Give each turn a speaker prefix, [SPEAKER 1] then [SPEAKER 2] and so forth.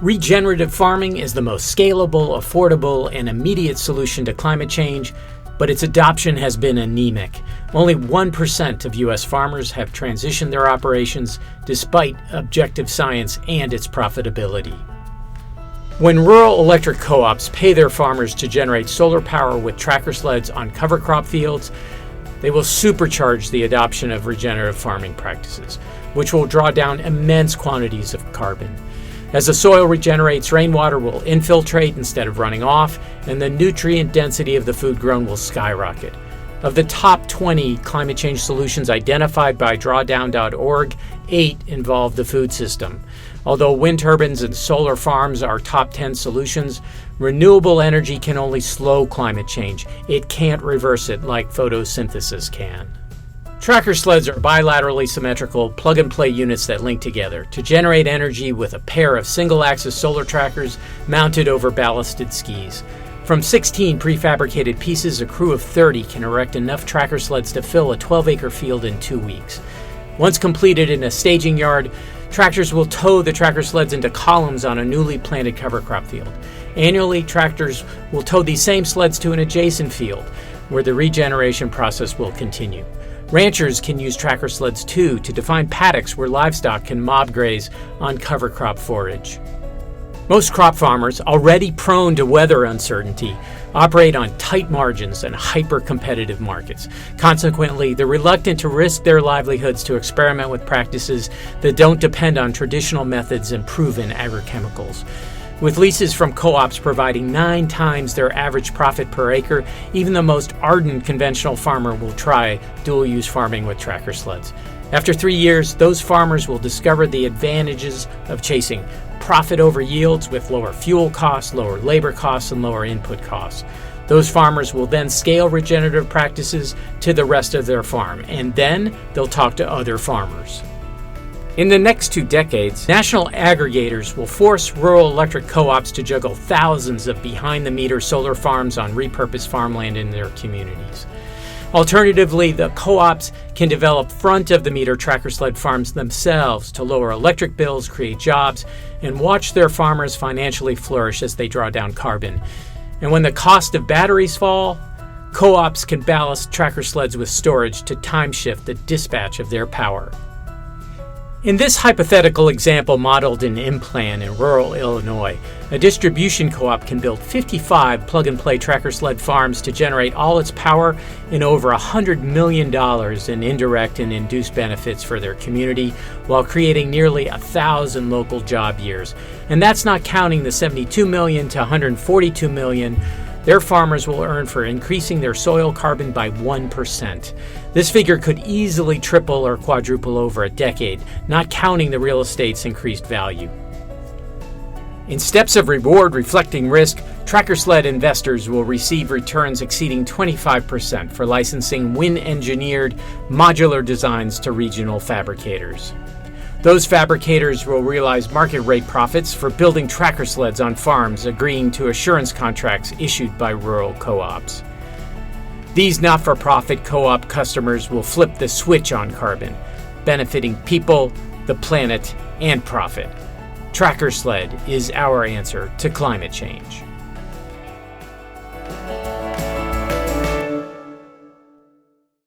[SPEAKER 1] Regenerative farming is the most scalable, affordable, and immediate solution to climate change, but its adoption has been anemic. Only 1% of U.S. farmers have transitioned their operations despite objective science and its profitability. When rural electric co-ops pay their farmers to generate solar power with tracker sleds on cover crop fields, they will supercharge the adoption of regenerative farming practices, which will draw down immense quantities of carbon. As the soil regenerates, rainwater will infiltrate instead of running off, and the nutrient density of the food grown will skyrocket. Of the top 20 climate change solutions identified by drawdown.org, 8 involve the food system. Although wind turbines and solar farms are top 10 solutions, renewable energy can only slow climate change. It can't reverse it like photosynthesis can. Tracker sleds are bilaterally symmetrical plug-and-play units that link together to generate energy with a pair of single-axis solar trackers mounted over ballasted skis. From 16 prefabricated pieces, a crew of 30 can erect enough tracker sleds to fill a 12-acre field in 2 weeks. Once completed in a staging yard, tractors will tow the tracker sleds into columns on a newly planted cover crop field. Annually, tractors will tow these same sleds to an adjacent field, where the regeneration process will continue. Ranchers can use tracker sleds too to define paddocks where livestock can mob graze on cover crop forage. Most crop farmers, already prone to weather uncertainty, operate on tight margins and hyper-competitive markets. Consequently, they're reluctant to risk their livelihoods to experiment with practices that don't depend on traditional methods and proven agrochemicals. With leases from co-ops providing 9 times their average profit per acre, even the most ardent conventional farmer will try dual-use farming with tracker sleds. After 3 years, those farmers will discover the advantages of chasing profit over yields with lower fuel costs, lower labor costs, and lower input costs. Those farmers will then scale regenerative practices to the rest of their farm, and then they'll talk to other farmers. In the next 2 decades, national aggregators will force rural electric co-ops to juggle thousands of behind-the-meter solar farms on repurposed farmland in their communities. Alternatively, the co-ops can develop front-of-the-meter tracker sled farms themselves to lower electric bills, create jobs, and watch their farmers financially flourish as they draw down carbon. And when the cost of batteries fall, co-ops can ballast tracker sleds with storage to time-shift the dispatch of their power. In this hypothetical example modeled in Implan in rural Illinois, a distribution co-op can build 55 plug-and-play tracker sled farms to generate all its power and over $100 million in indirect and induced benefits for their community, while creating nearly 1,000 local job years. And that's not counting the $72 million to $142 million their farmers will earn for increasing their soil carbon by 1%. This figure could easily triple or quadruple over a decade, not counting the real estate's increased value. In steps of reward reflecting risk, TrackerSled investors will receive returns exceeding 25% for licensing wind-engineered modular designs to regional fabricators. Those fabricators will realize market rate profits for building tracker sleds on farms agreeing to assurance contracts issued by rural co-ops. These not-for-profit co-op customers will flip the switch on carbon, benefiting people, the planet, and profit. TrackerSled is our answer to climate change.